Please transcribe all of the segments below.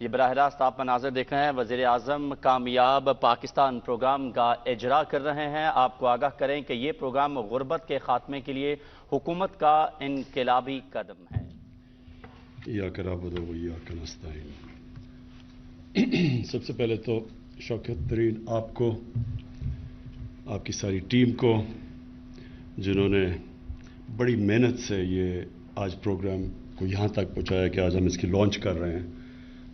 یہ براہ راست آپ مناظر دیکھ رہے ہیں، وزیر اعظم کامیاب پاکستان پروگرام کا اجرا کر رہے ہیں۔ آپ کو آگاہ کریں کہ یہ پروگرام غربت کے خاتمے کے لیے حکومت کا انقلابی قدم ہے۔ ایاک نعبد و ایاک نستعین۔ سب سے پہلے تو شوکت ترین آپ کو، آپ کی ساری ٹیم کو، جنہوں نے بڑی محنت سے یہ آج پروگرام کو یہاں تک پہنچایا کہ آج ہم اس کی لانچ کر رہے ہیں۔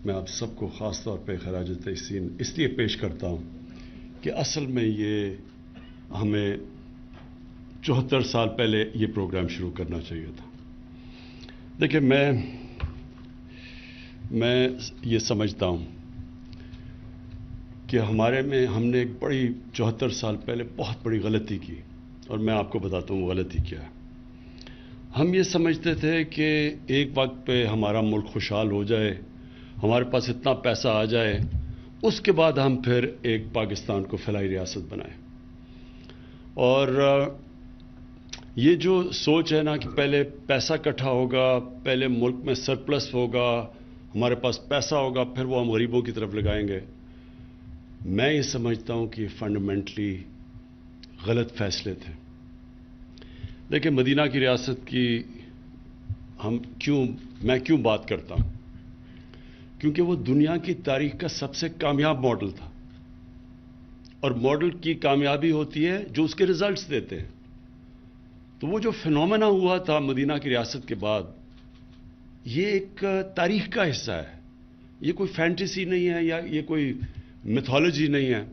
میں آپ سب کو خاص طور پہ خراج تحسین اس لیے پیش کرتا ہوں کہ اصل میں یہ ہمیں 74 سال پہلے یہ پروگرام شروع کرنا چاہیے تھا۔ دیکھیں، میں یہ سمجھتا ہوں کہ ہم نے ایک بڑی 74 سال پہلے بہت بڑی غلطی کی، اور میں آپ کو بتاتا ہوں وہ غلطی کیا ہے۔ ہم یہ سمجھتے تھے کہ ایک وقت پہ ہمارا ملک خوشحال ہو جائے، ہمارے پاس اتنا پیسہ آ جائے، اس کے بعد ہم پھر ایک پاکستان کو فلاحی ریاست بنائیں۔ اور یہ جو سوچ ہے نا کہ پہلے پیسہ اکٹھا ہوگا، پہلے ملک میں سرپلس ہوگا، ہمارے پاس پیسہ ہوگا، پھر وہ ہم غریبوں کی طرف لگائیں گے، میں یہ سمجھتا ہوں کہ فنڈامنٹلی غلط فیصلے تھے۔ دیکھیں، مدینہ کی ریاست کی میں کیوں بات کرتا ہوں؟ کیونکہ وہ دنیا کی تاریخ کا سب سے کامیاب ماڈل تھا، اور ماڈل کی کامیابی ہوتی ہے جو اس کے ریزلٹس دیتے ہیں۔ تو وہ جو فینومینا ہوا تھا مدینہ کی ریاست کے بعد، یہ ایک تاریخ کا حصہ ہے، یہ کوئی فینٹیسی نہیں ہے یا یہ کوئی میتھولوجی نہیں ہے،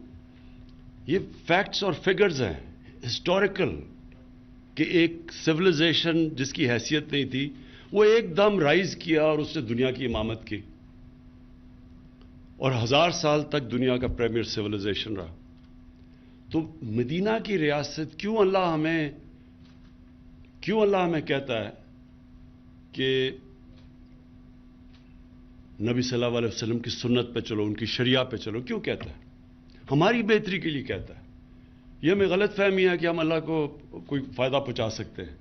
یہ فیکٹس اور فگرز ہیں ہسٹوریکل، کہ ایک سویلائزیشن جس کی حیثیت نہیں تھی وہ ایک دم رائز کیا اور اس نے دنیا کی امامت کی، اور 1000 سال تک دنیا کا پریمیئر سویلائزیشن رہا۔ تو مدینہ کی ریاست کیوں اللہ ہمیں کہتا ہے کہ نبی صلی اللہ علیہ وسلم کی سنت پہ چلو، ان کی شریعہ پہ چلو؟ کیوں کہتا ہے؟ ہماری بہتری کے لیے کہتا ہے۔ یہ ہمیں غلط فہمی ہے کہ ہم اللہ کو کوئی فائدہ پہنچا سکتے ہیں۔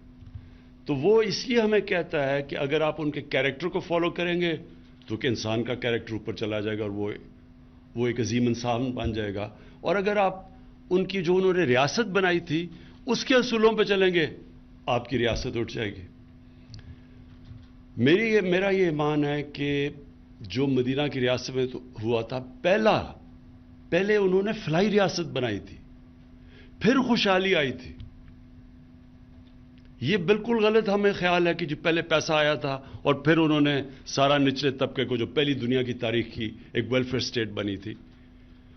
تو وہ اس لیے ہمیں کہتا ہے کہ اگر آپ ان کے کیریکٹر کو فالو کریں گے تو کہ انسان کا کیریکٹر اوپر چلا جائے گا اور وہ ایک عظیم انسان بن جائے گا، اور اگر آپ ان کی جو انہوں نے ریاست بنائی تھی اس کے اصولوں پہ چلیں گے، آپ کی ریاست اٹھ جائے گی۔ میرا یہ ایمان ہے کہ جو مدینہ کی ریاست میں ہوا تھا، پہلے انہوں نے فلاحی ریاست بنائی تھی، پھر خوشحالی آئی تھی۔ یہ بالکل غلط ہمیں خیال ہے کہ جو پہلے پیسہ آیا تھا اور پھر انہوں نے سارا نچلے طبقے کو، جو پہلی دنیا کی تاریخ کی ایک ویلفیئر سٹیٹ بنی تھی،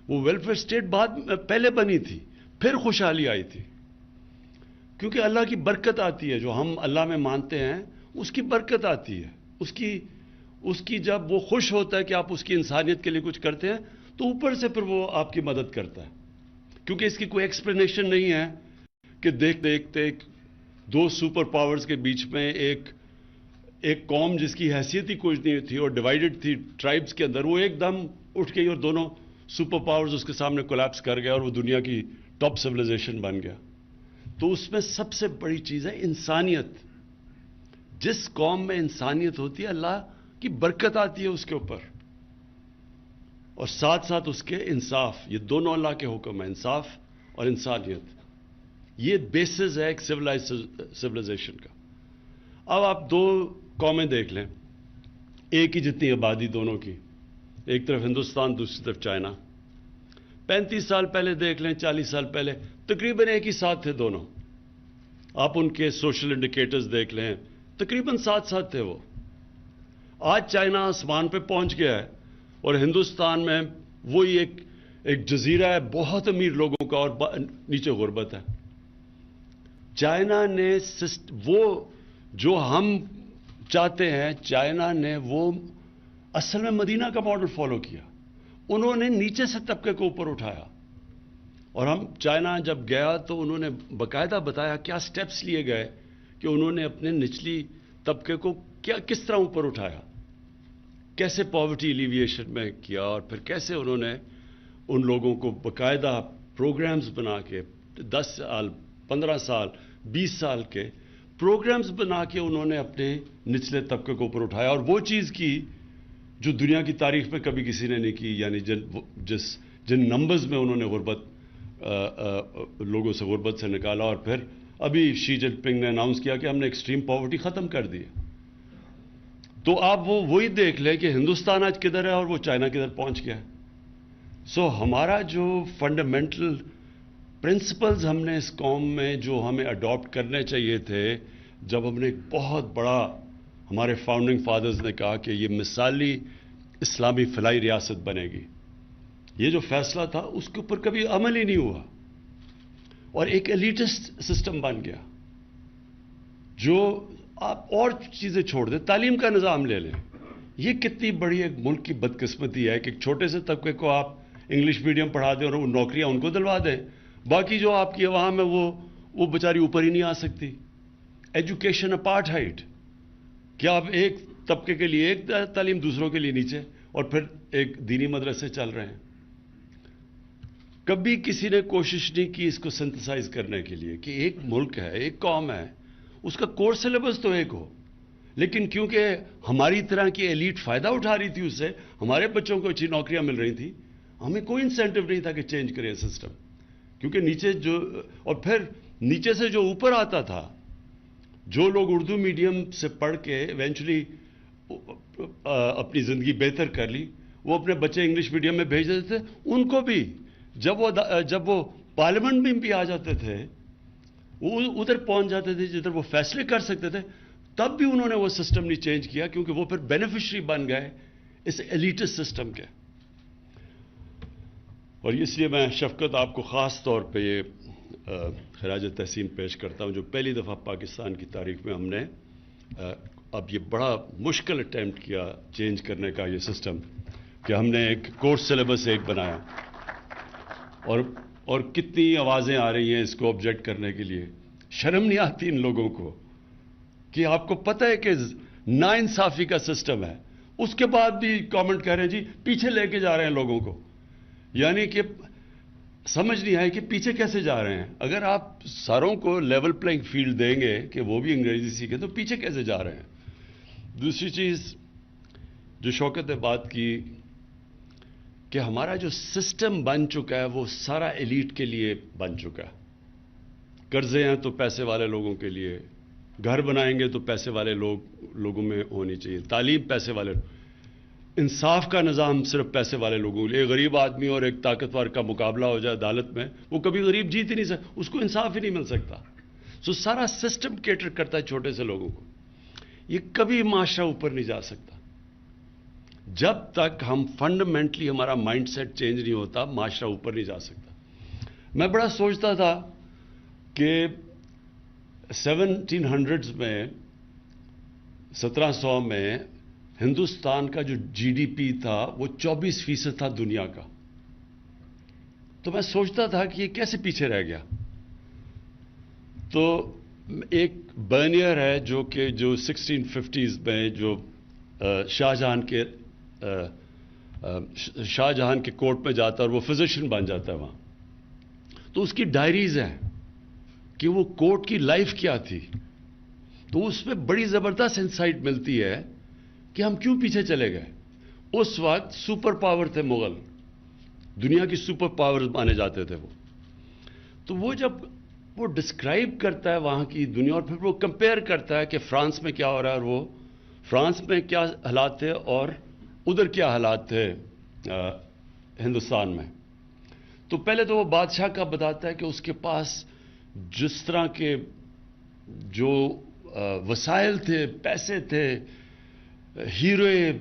وہ ویلفیئر سٹیٹ پہلے بنی تھی، پھر خوشحالی آئی تھی۔ کیونکہ اللہ کی برکت آتی ہے، جو ہم اللہ میں مانتے ہیں اس کی برکت آتی ہے، اس کی جب وہ خوش ہوتا ہے کہ آپ اس کی انسانیت کے لیے کچھ کرتے ہیں تو اوپر سے پھر وہ آپ کی مدد کرتا ہے۔ کیونکہ اس کی کوئی ایکسپلینیشن نہیں ہے کہ دیکھتے دو سپر پاورز کے بیچ میں ایک قوم جس کی حیثیت ہی کچھ نہیں تھی اور ڈیوائیڈڈ تھی ٹرائبز کے اندر، وہ ایک دم اٹھ گئی اور دونوں سپر پاورز اس کے سامنے کولیپس کر گیا اور وہ دنیا کی ٹاپ سویلائزیشن بن گیا۔ تو اس میں سب سے بڑی چیز ہے انسانیت۔ جس قوم میں انسانیت ہوتی ہے، اللہ کی برکت آتی ہے اس کے اوپر، اور ساتھ ساتھ اس کے انصاف۔ یہ دونوں اللہ کے حکم ہیں، انصاف اور انسانیت۔ یہ بیسز ہے ایک سویلائزیشن کا۔ اب آپ دو قومیں دیکھ لیں، ایک ہی جتنی آبادی دونوں کی، ایک طرف ہندوستان، دوسری طرف چائنا۔ 35 سال پہلے دیکھ لیں، 40 سال پہلے تقریباً ایک ہی ساتھ تھے دونوں۔ آپ ان کے سوشل انڈیکیٹرز دیکھ لیں، تقریباً ساتھ تھے وہ۔ آج چائنا آسمان پہ پہنچ گیا ہے اور ہندوستان میں وہی ایک جزیرہ ہے بہت امیر لوگوں کا اور نیچے غربت ہے۔ چائنا نے وہ جو ہم چاہتے ہیں، چائنا نے وہ اصل میں مدینہ کا ماڈل فالو کیا۔ انہوں نے نیچے سے طبقے کو اوپر اٹھایا، اور چائنا جب گیا تو انہوں نے باقاعدہ بتایا کیا سٹیپس لیے گئے کہ انہوں نے اپنے نچلی طبقے کو کس طرح اوپر اٹھایا، کیسے پاورٹی ایلیویشن میں کیا، اور پھر کیسے انہوں نے ان لوگوں کو باقاعدہ پروگرامز بنا کے 10 سال 15 سال 20 سال کے پروگرامز بنا کے انہوں نے اپنے نچلے طبقے کو اوپر اٹھایا، اور وہ چیز کی جو دنیا کی تاریخ میں کبھی کسی نے نہیں کی. یعنی جن نمبرز میں انہوں نے لوگوں سے غربت سے نکالا, اور پھر ابھی شی جن پنگ نے اناؤنس کیا کہ ہم نے ایکسٹریم پاورٹی ختم کر دی. تو آپ وہی دیکھ لیں کہ ہندوستان آج کدھر ہے اور وہ چائنا کدھر پہنچ گیا ہے. سو ہمارا جو فنڈامنٹل پرنسپلز ہم نے اس قوم میں جو ہمیں اڈاپٹ کرنے چاہیے تھے, جب ہم نے ایک بہت بڑا, ہمارے فاؤنڈنگ فادرز نے کہا کہ یہ مثالی اسلامی فلاحی ریاست بنے گی, یہ جو فیصلہ تھا اس کے اوپر کبھی عمل ہی نہیں ہوا, اور ایک ایلیٹسٹ سسٹم بن گیا. جو آپ اور چیزیں چھوڑ دیں, تعلیم کا نظام لے لیں, یہ کتنی بڑی ایک ملک کی بدقسمتی ہے کہ ایک چھوٹے سے طبقے کو آپ انگلش میڈیم پڑھا دیں اور وہ نوکریاں ان کو دلوا دیں, باقی جو آپ کی عوام ہے وہ بیچاری اوپر ہی نہیں آ سکتی. ایجوکیشن اپارٹھائڈ, کیا آپ ایک طبقے کے لیے ایک تعلیم, دوسروں کے لیے نیچے, اور پھر ایک دینی مدرسے چل رہے ہیں. کبھی کسی نے کوشش نہیں کی اس کو سنتھسائز کرنے کے لیے کہ ایک ملک ہے, ایک قوم ہے, اس کا کورس سلیبس تو ایک ہو, لیکن کیونکہ ہماری طرح کی ایلیٹ فائدہ اٹھا رہی تھی اس سے, ہمارے بچوں کو اچھی نوکریاں مل رہی تھیں, ہمیں کوئی انسینٹو نہیں تھا کہ چینج کریں سسٹم. کیونکہ نیچے اور پھر نیچے سے جو اوپر آتا تھا, جو لوگ اردو میڈیم سے پڑھ کے ایونچولی اپنی زندگی بہتر کر لی, وہ اپنے بچے انگلش میڈیم میں بھیج دیتے تھے. ان کو بھی جب وہ پارلیمنٹ میں بھی آ جاتے تھے, وہ ادھر پہنچ جاتے تھے جدھر وہ فیصلے کر سکتے تھے, تب بھی انہوں نے وہ سسٹم نہیں چینج کیا, کیونکہ وہ پھر بینیفیشری بن گئے اس ایلیٹس سسٹم کے. اور اس لیے میں شفقت آپ کو خاص طور پہ یہ خراج تحسین پیش کرتا ہوں, جو پہلی دفعہ پاکستان کی تاریخ میں ہم نے اب یہ بڑا مشکل اٹیمپٹ کیا چینج کرنے کا یہ سسٹم, کہ ہم نے ایک کورس سلیبس ایک بنایا, اور کتنی آوازیں آ رہی ہیں اس کو آبجیکٹ کرنے کے لیے. شرم نہیں آتی ان لوگوں کو کہ آپ کو پتہ ہے کہ ناانصافی کا سسٹم ہے, اس کے بعد بھی کامنٹ کر رہے ہیں جی پیچھے لے کے جا رہے ہیں لوگوں کو. یعنی کہ سمجھ نہیں آئے کہ پیچھے کیسے جا رہے ہیں. اگر آپ ساروں کو لیول پلینگ فیلڈ دیں گے کہ وہ بھی انگریزی سیکھیں تو پیچھے کیسے جا رہے ہیں. دوسری چیز جو شوکت نے بات کی کہ ہمارا جو سسٹم بن چکا ہے وہ سارا ایلیٹ کے لیے بن چکا ہے. قرضے ہیں تو پیسے والے لوگوں کے لیے, گھر بنائیں گے تو پیسے والے لوگوں میں ہونی چاہیے, تعلیم پیسے والے, انصاف کا نظام صرف پیسے والے لوگوں کے لیے. ایک غریب آدمی اور ایک طاقتور کا مقابلہ ہو جائے عدالت میں, وہ کبھی غریب جیت ہی نہیں سکتا, اس کو انصاف ہی نہیں مل سکتا. سو سارا سسٹم کیٹر کرتا ہے چھوٹے سے لوگوں کو. یہ کبھی معاشرہ اوپر نہیں جا سکتا جب تک ہم فنڈامنٹلی ہمارا مائنڈ سیٹ چینج نہیں ہوتا, معاشرہ اوپر نہیں جا سکتا. میں بڑا سوچتا تھا کہ 1700s میں 1700 میں ہندوستان کا جو جی ڈی پی تھا وہ 24% تھا دنیا کا. تو میں سوچتا تھا کہ یہ کیسے پیچھے رہ گیا. تو ایک برنیئر ہے جو 1650s میں جو شاہ جہان کے کورٹ میں جاتا ہے اور وہ فزیشین بن جاتا ہے وہاں, تو اس کی ڈائریز ہیں کہ وہ کورٹ کی لائف کیا تھی. تو اس میں بڑی زبردست انسائٹ ملتی ہے کہ ہم کیوں پیچھے چلے گئے. اس وقت سپر پاور تھے مغل, دنیا کی سپر پاور مانے جاتے تھے وہ. تو وہ جب وہ ڈسکرائب کرتا ہے وہاں کی دنیا, اور پھر وہ کمپیئر کرتا ہے کہ فرانس میں کیا ہو رہا ہے, اور وہ فرانس میں کیا حالات تھے اور ادھر کیا حالات تھے ہندوستان میں. تو پہلے تو وہ بادشاہ کا بتاتا ہے کہ اس کے پاس جس طرح کے جو وسائل تھے, پیسے تھے, ہیرے,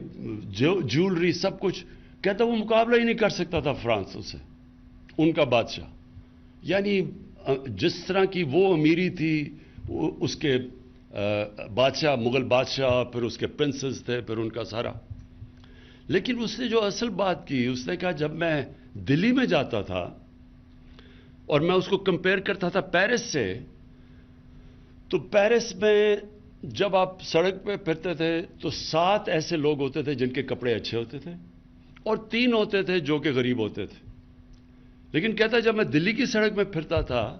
جیولری, سب کچھ, کہتا وہ مقابلہ ہی نہیں کر سکتا تھا فرانس سے, ان کا بادشاہ. یعنی جس طرح کی وہ امیری تھی, اس کے بادشاہ, مغل بادشاہ, پھر اس کے پرنسز تھے, پھر ان کا سارا. لیکن اس نے جو اصل بات کی, اس نے کہا جب میں دلی میں جاتا تھا اور میں اس کو کمپیئر کرتا تھا پیرس سے, تو پیرس میں جب آپ سڑک پہ پھرتے تھے تو 7 ایسے لوگ ہوتے تھے جن کے کپڑے اچھے ہوتے تھے, اور 3 ہوتے تھے جو کہ غریب ہوتے تھے. لیکن کہتا جب میں دلی کی سڑک میں پھرتا تھا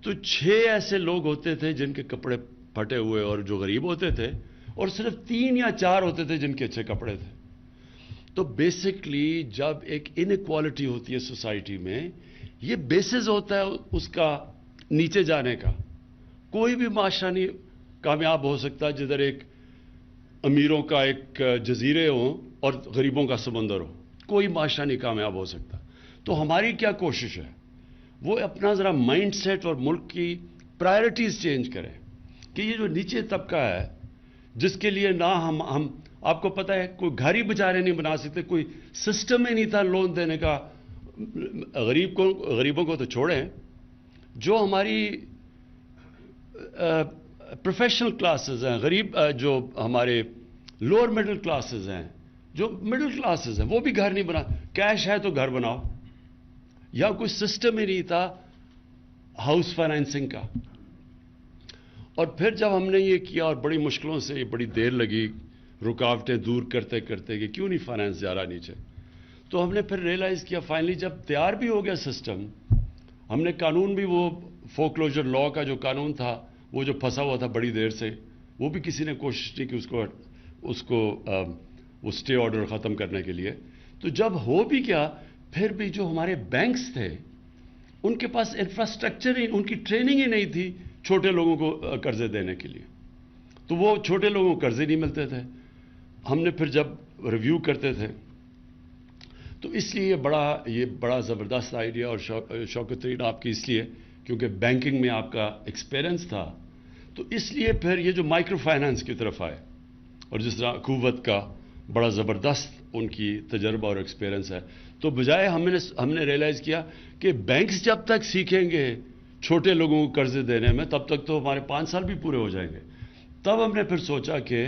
تو 6 ایسے لوگ ہوتے تھے جن کے کپڑے پھٹے ہوئے اور جو غریب ہوتے تھے, اور صرف 3 یا 4 ہوتے تھے جن کے اچھے کپڑے تھے. تو بیسکلی جب ایک انیکوالٹی ہوتی ہے سوسائٹی میں، یہ بیسز ہوتا ہے اس کا نیچے جانے کا. کوئی بھی معاشرہ نہیں کامیاب ہو سکتا جدھر ایک امیروں کا ایک جزیرے ہوں اور غریبوں کا سمندر ہو. کوئی معاشرہ نہیں کامیاب ہو سکتا. تو ہماری کیا کوشش ہے، وہ اپنا ذرا مائنڈ سیٹ اور ملک کی پرائرٹیز چینج کریں کہ یہ جو نیچے طبقہ ہے جس کے لیے نہ ہم آپ کو پتہ ہے کوئی گھر ہی بیچارے نہیں بنا سکتے، کوئی سسٹم ہی نہیں تھا لون دینے کا. غریبوں کو تو چھوڑیں، جو ہماری پروفیشنل کلاسز ہیں، غریب جو ہمارے لوور مڈل کلاسز ہیں، جو مڈل کلاسز ہیں، وہ بھی گھر نہیں بنا. کیش ہے تو گھر بناؤ. یا کوئی سسٹم ہی نہیں تھا ہاؤس فائنینسنگ کا. اور پھر جب ہم نے یہ کیا اور بڑی مشکلوں سے بڑی دیر لگی رکاوٹیں دور کرتے کرتے کہ کیوں نہیں فائنینس جا رہا نیچے، تو ہم نے پھر ریئلائز کیا فائنلی جب تیار بھی ہو گیا سسٹم. ہم نے قانون بھی وہ فورکلوجر لا کا جو قانون تھا وہ جو پھنسا ہوا تھا بڑی دیر سے، وہ بھی کسی نے کوشش کی کہ اس کو وہ اسٹے آرڈر ختم کرنے کے لیے. تو جب ہو بھی کیا، پھر بھی جو ہمارے بینکس تھے ان کے پاس انفراسٹرکچر ہی، ان کی ٹریننگ ہی نہیں تھی چھوٹے لوگوں کو قرضے دینے کے لیے. تو وہ چھوٹے لوگوں کو قرضے نہیں ملتے تھے. ہم نے پھر جب ریویو کرتے تھے تو اس لیے یہ بڑا زبردست آئیڈیا. اور شوکت ترین آپ کی اس لیے کیونکہ بینکنگ میں آپ کا ایکسپیرئنس تھا، تو اس لیے پھر یہ جو مائکرو فائنانس کی طرف آئے. اور جس طرح قوت کا بڑا زبردست ان کی تجربہ اور ایکسپیرئنس ہے، تو بجائے ہم نے ریئلائز کیا کہ بینکس جب تک سیکھیں گے چھوٹے لوگوں کو قرضے دینے میں تب تک تو ہمارے 5 سال بھی پورے ہو جائیں گے. تب ہم نے پھر سوچا کہ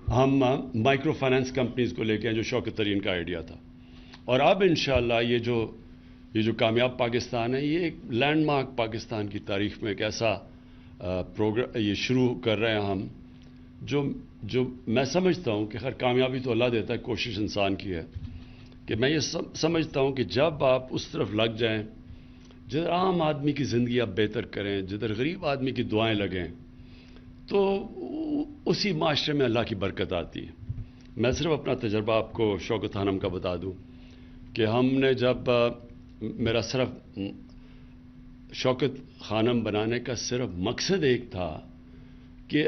ہم مائکرو فائنانس کمپنیز کو لے کے آئیں، جو شوکت ترین کا آئیڈیا تھا. اور اب انشاءاللہ یہ جو کامیاب پاکستان ہے، یہ ایک لینڈ مارک پاکستان کی تاریخ میں ایک ایسا پروگرام یہ شروع کر رہے ہیں ہم، جو میں سمجھتا ہوں کہ خیر کامیابی تو اللہ دیتا ہے، کوشش انسان کی ہے. کہ میں یہ سمجھتا ہوں کہ جب آپ اس طرف لگ جائیں جدھر عام آدمی کی زندگی آپ بہتر کریں، جدھر غریب آدمی کی دعائیں لگیں، تو اسی معاشرے میں اللہ کی برکت آتی ہے. میں صرف اپنا تجربہ آپ کو شوکت خانم کا بتا دوں کہ ہم نے جب میرا صرف شوکت خانم بنانے کا صرف مقصد ایک تھا کہ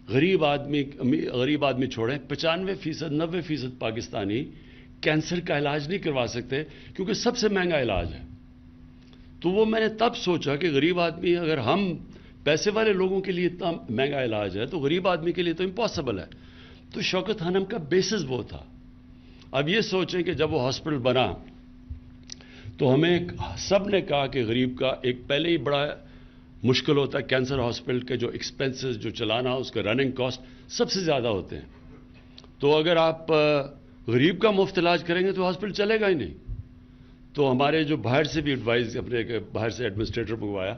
غریب آدمی چھوڑیں، 95% 90% پاکستانی کینسر کا علاج نہیں کروا سکتے کیونکہ سب سے مہنگا علاج ہے. تو وہ میں نے تب سوچا کہ غریب آدمی، اگر ہم پیسے والے لوگوں کے لیے اتنا مہنگا علاج ہے تو غریب آدمی کے لیے تو امپاسبل ہے. تو شوکت خانم کا بیسس وہ تھا. اب یہ سوچیں کہ جب وہ ہاسپٹل بنا تو ہمیں سب نے کہا کہ غریب کا ایک پہلے ہی بڑا مشکل ہوتا ہے، کینسر ہاسپٹل کے جو ایکسپنسز جو چلانا اس کا رننگ کاسٹ سب سے زیادہ ہوتے ہیں. تو اگر آپ غریب کا مفت علاج کریں گے تو ہاسپٹل چلے گا ہی نہیں. تو ہمارے جو باہر سے بھی ایڈوائز، اپنے باہر سے ایڈمنسٹریٹر منگوایا،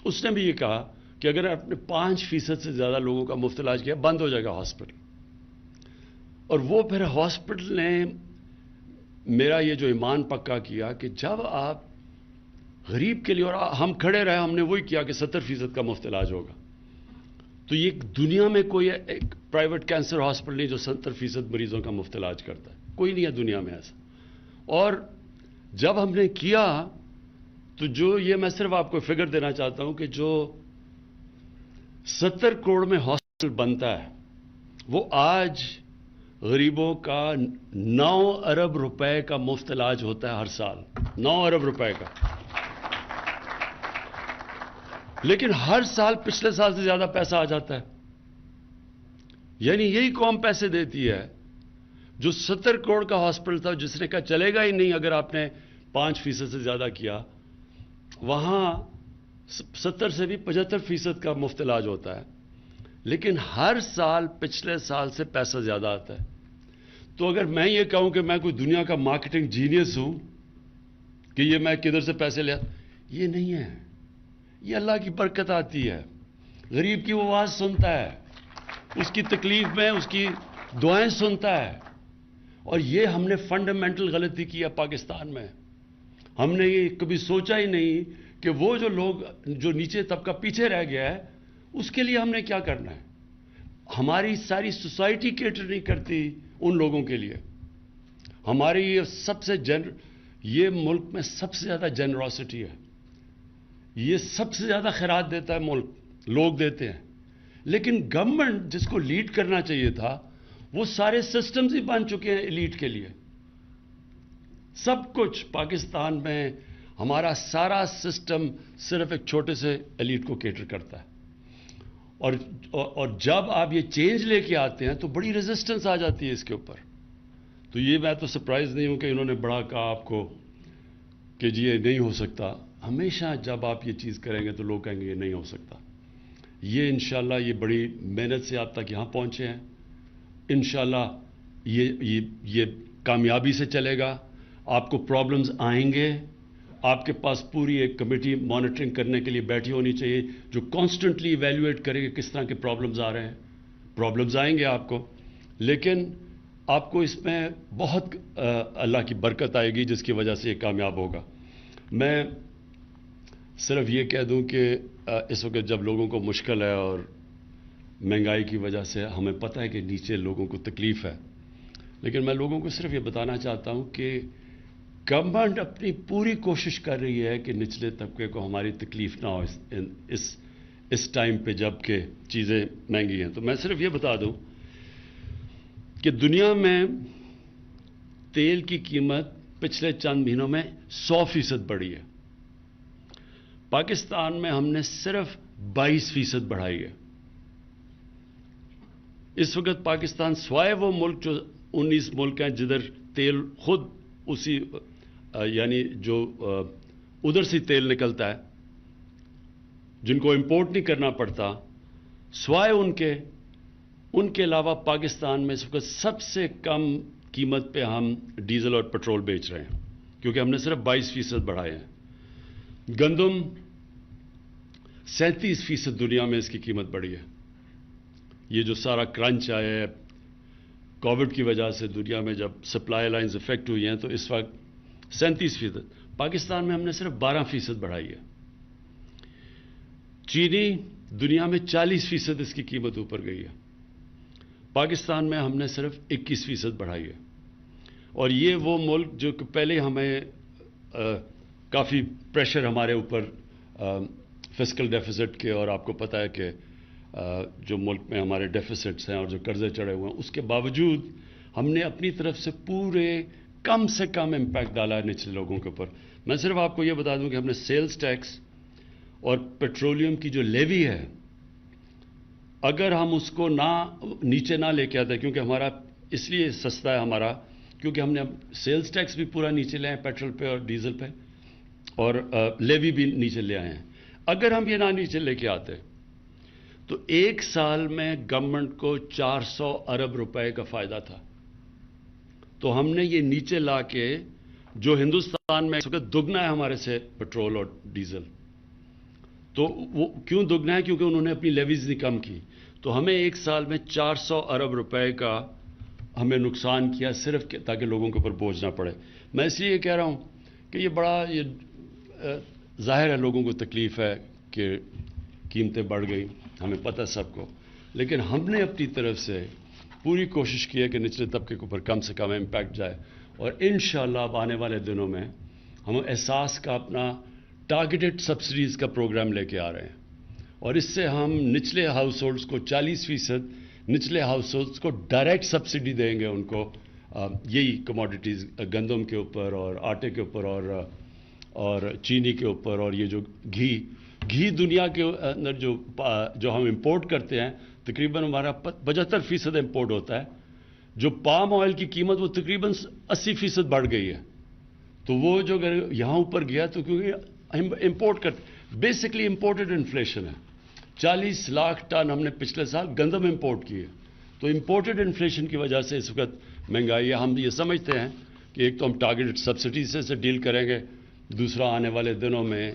اس نے بھی یہ کہا کہ اگر آپ نے 5% سے زیادہ لوگوں کا مفت علاج کیا بند ہو جائے گا ہاسپٹل. اور وہ پھر ہاسپٹل نے میرا یہ جو ایمان پکا کیا کہ جب آپ غریب کے لیے، اور ہم کھڑے رہے، ہم نے وہی کیا کہ 70% کا مفت علاج ہوگا. تو یہ دنیا میں کوئی ایک پرائیویٹ کینسر ہاسپٹل نہیں جو 70% مریضوں کا مفت علاج کرتا ہے، کوئی نہیں ہے دنیا میں ایسا. اور جب ہم نے کیا تو یہ میں صرف آپ کو فگر دینا چاہتا ہوں کہ جو 70 کروڑ میں ہاسپٹل بنتا ہے وہ آج غریبوں کا 9 ارب روپے کا مفت علاج ہوتا ہے ہر سال. 9 ارب روپے کا. لیکن ہر سال پچھلے سال سے زیادہ پیسہ آ جاتا ہے. یعنی یہی قوم پیسے دیتی ہے جو 70 کروڑ کا ہاسپٹل تھا جس نے کہا چلے گا ہی نہیں اگر آپ نے 5% سے زیادہ کیا، وہاں 70 سے بھی 75% کا مفت علاج ہوتا ہے. لیکن ہر سال پچھلے سال سے پیسہ زیادہ آتا ہے. تو اگر میں یہ کہوں کہ میں کوئی دنیا کا مارکیٹنگ جینیس ہوں کہ یہ میں کدھر سے پیسے لیا، یہ نہیں ہے. یہ اللہ کی برکت آتی ہے. غریب کی وہ آواز سنتا ہے، اس کی تکلیف میں اس کی دعائیں سنتا ہے. اور یہ ہم نے فنڈامنٹل غلطی کی ہے پاکستان میں. ہم نے یہ کبھی سوچا ہی نہیں کہ وہ جو لوگ جو نیچے طبقہ پیچھے رہ گیا ہے اس کے لیے ہم نے کیا کرنا ہے. ہماری ساری سوسائٹی کیٹر نہیں کرتی ان لوگوں کے لیے. ہماری یہ ملک میں سب سے زیادہ جنراسٹی ہے، یہ سب سے زیادہ خیرات دیتا ہے ملک، لوگ دیتے ہیں، لیکن گورنمنٹ جس کو لیڈ کرنا چاہیے تھا وہ سارے سسٹمز ہی بن چکے ہیں ایلیٹ کے لیے. سب کچھ پاکستان میں ہمارا سارا سسٹم صرف ایک چھوٹے سے ایلیٹ کو کیٹر کرتا ہے، اور جب آپ یہ چینج لے کے آتے ہیں تو بڑی ریزسٹنس آ جاتی ہے اس کے اوپر. تو یہ میں تو سرپرائز نہیں ہوں کہ انہوں نے بڑا کہا آپ کو کہ جی یہ نہیں ہو سکتا. ہمیشہ جب آپ یہ چیز کریں گے تو لوگ کہیں گے یہ نہیں ہو سکتا. یہ انشاءاللہ یہ بڑی محنت سے آپ تک یہاں پہنچے ہیں، انشاءاللہ یہ کامیابی سے چلے گا. آپ کو پرابلمز آئیں گے، آپ کے پاس پوری ایک کمیٹی مانیٹرنگ کرنے کے لیے بیٹھی ہونی چاہیے جو کانسٹنٹلی ایویلویٹ کرے کہ کس طرح کے پرابلمز آ رہے ہیں. پرابلمز آئیں گے آپ کو، لیکن آپ کو اس میں بہت اللہ کی برکت آئے گی جس کی وجہ سے یہ کامیاب ہوگا. میں صرف یہ کہہ دوں کہ اس وقت جب لوگوں کو مشکل ہے اور مہنگائی کی وجہ سے ہمیں پتہ ہے کہ نیچے لوگوں کو تکلیف ہے، لیکن میں لوگوں کو صرف یہ بتانا چاہتا ہوں کہ گورنمنٹ اپنی پوری کوشش کر رہی ہے کہ نچلے طبقے کو ہماری تکلیف نہ ہو اس ٹائم پہ جب کہ چیزیں مہنگی ہیں. تو میں صرف یہ بتا دوں کہ دنیا میں تیل کی قیمت پچھلے چند مہینوں میں 100% بڑھی ہے. پاکستان میں ہم نے صرف 22% بڑھائی ہے. اس وقت پاکستان سوائے وہ ملک جو 19 ملک ہیں جدھر تیل خود اسی یعنی جو ادھر سے تیل نکلتا ہے جن کو امپورٹ نہیں کرنا پڑتا، سوائے ان کے علاوہ پاکستان میں اس وقت سب سے کم قیمت پہ ہم ڈیزل اور پیٹرول بیچ رہے ہیں کیونکہ ہم نے صرف 22% بڑھائے ہیں. گندم 37% دنیا میں اس کی قیمت بڑھی ہے. یہ جو سارا کرنچ آیا ہے کووڈ کی وجہ سے دنیا میں جب سپلائی لائنز افیکٹ ہوئی ہیں تو اس وقت 37%. پاکستان میں ہم نے صرف 12% بڑھائی ہے. چینی دنیا میں 40% اس کی قیمت اوپر گئی ہے، پاکستان میں ہم نے صرف 21% بڑھائی ہے. اور یہ وہ ملک جو کہ پہلے ہمیں کافی پریشر ہمارے اوپر فسکل ڈیفیسٹ کے، اور آپ کو پتہ ہے کہ جو ملک میں ہمارے ڈیفیسٹس ہیں اور جو قرضے چڑھے ہوئے ہیں، اس کے باوجود ہم نے اپنی طرف سے پورے کم سے کم امپیکٹ ڈالا ہے نچلے لوگوں کے اوپر. میں صرف آپ کو یہ بتا دوں کہ ہم نے سیلز ٹیکس اور پیٹرولیم کی جو لیوی ہے، اگر ہم اس کو نیچے نہ لے کے آتے، کیونکہ ہمارا اس لیے سستا ہے ہمارا کیونکہ ہم نے سیلز ٹیکس بھی پورا نیچے لے آئے پیٹرول پہ اور ڈیزل پہ، اور لیوی بھی نیچے لے آئے ہیں. اگر ہم یہ نہ نیچے لے کے آتے تو ایک سال میں گورنمنٹ کو 400 ارب روپے کا فائدہ تھا. تو ہم نے یہ نیچے لا کے، جو ہندوستان میں اس وقت دگنا ہے ہمارے سے پیٹرول اور ڈیزل، تو وہ کیوں دگنا ہے؟ کیونکہ انہوں نے اپنی لیویز نہیں کم کی. تو ہمیں ایک سال میں 400 ارب روپے کا ہمیں نقصان کیا صرف تاکہ لوگوں کے اوپر بوجھ نہ پڑے. میں اس لیے یہ کہہ رہا ہوں کہ یہ بڑا ظاہر ہے لوگوں کو تکلیف ہے کہ قیمتیں بڑھ گئی، ہمیں پتہ سب کو، لیکن ہم نے اپنی طرف سے پوری کوشش کی ہے کہ نچلے طبقے کے اوپر کم سے کم امپیکٹ جائے. اور انشاءاللہ اب آنے والے دنوں میں ہم احساس کا اپنا ٹارگیٹڈ سبسڈیز کا پروگرام لے کے آ رہے ہیں، اور اس سے ہم نچلے ہاؤس ہولڈز کو 40% نچلے ہاؤس ہولڈز کو ڈائریکٹ سبسڈی دیں گے ان کو یہی کموڈیٹیز گندم کے اوپر اور آٹے کے اوپر اور چینی کے اوپر. اور یہ جو گھی دنیا کے اندر جو ہم امپورٹ کرتے ہیں تقریباً ہمارا 75% امپورٹ ہوتا ہے. جو پام آئل کی قیمت وہ تقریباً 80% بڑھ گئی ہے. تو وہ جو اگر یہاں اوپر گیا تو کیونکہ امپورٹ کرتے، بیسکلی امپورٹڈ انفلیشن ہے. 40 لاکھ ٹن ہم نے پچھلے سال گندم امپورٹ کی ہے. تو امپورٹڈ انفلیشن کی وجہ سے اس وقت مہنگائی ہے. ہم یہ سمجھتے ہیں کہ ایک تو ہم ٹارگیٹڈ سبسڈی سے ڈیل کریں گے، دوسرا آنے والے دنوں میں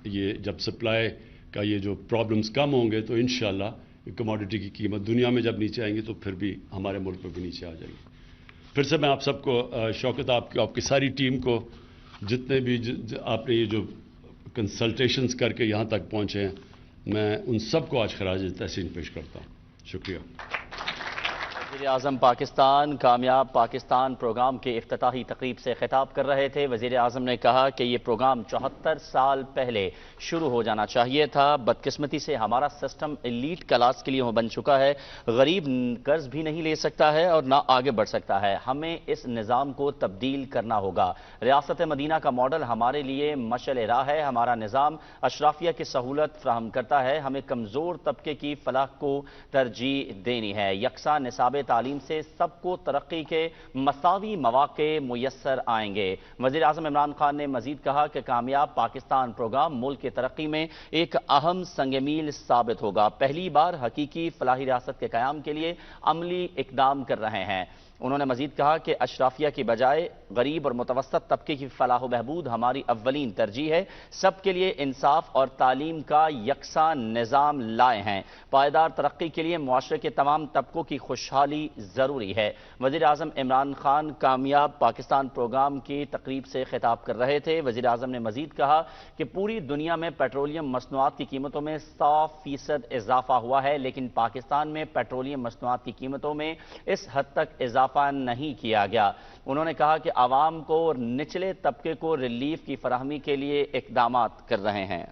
یہ جب سپلائی کا یہ جو پرابلمز کم ہوں گے تو انشاءاللہ کموڈٹی کی قیمت دنیا میں جب نیچے آئیں گی تو پھر بھی ہمارے ملک میں بھی نیچے آ جائے گی. پھر سے میں آپ سب کو شوکت، آپ کی ساری ٹیم کو، جتنے بھی آپ نے یہ جو کنسلٹیشنز کر کے یہاں تک پہنچے ہیں، میں ان سب کو آج خراج تحسین پیش کرتا ہوں. شکریہ. وزیر اعظم پاکستان کامیاب پاکستان پروگرام کے افتتاحی تقریب سے خطاب کر رہے تھے۔ وزیر اعظم نے کہا کہ یہ پروگرام 74 سال پہلے شروع ہو جانا چاہیے تھا۔ بدقسمتی سے ہمارا سسٹم ایلیٹ کلاس کے لیے بن چکا ہے۔ غریب قرض بھی نہیں لے سکتا ہے اور نہ آگے بڑھ سکتا ہے۔ ہمیں اس نظام کو تبدیل کرنا ہوگا۔ ریاست مدینہ کا ماڈل ہمارے لیے مشعل راہ ہے۔ ہمارا نظام اشرافیہ کی سہولت فراہم کرتا ہے۔ ہمیں کمزور طبقے کی فلاح کو ترجیح دینی ہے۔ یکساں نصاب تعلیم سے سب کو ترقی کے مساوی مواقع میسر آئیں گے۔ وزیر اعظم عمران خان نے مزید کہا کہ کامیاب پاکستان پروگرام ملک کی ترقی میں ایک اہم سنگ میل ثابت ہوگا۔ پہلی بار حقیقی فلاحی ریاست کے قیام کے لیے عملی اقدام کر رہے ہیں۔ انہوں نے مزید کہا کہ اشرافیہ کی بجائے غریب اور متوسط طبقے کی فلاح و بہبود ہماری اولین ترجیح ہے۔ سب کے لیے انصاف اور تعلیم کا یکساں نظام لائے ہیں۔ پائیدار ترقی کے لیے معاشرے کے تمام طبقوں کی خوشحالی ضروری ہے۔ وزیر اعظم عمران خان کامیاب پاکستان پروگرام کی تقریب سے خطاب کر رہے تھے۔ وزیر اعظم نے مزید کہا کہ پوری دنیا میں پیٹرولیم مصنوعات کی قیمتوں میں 100% اضافہ ہوا ہے، لیکن پاکستان میں پیٹرولیم مصنوعات کی قیمتوں میں اس حد تک اضافہ نہیں کیا گیا۔ انہوں نے کہا کہ عوام کو اور نچلے طبقے کو ریلیف کی فراہمی کے لیے اقدامات کر رہے ہیں۔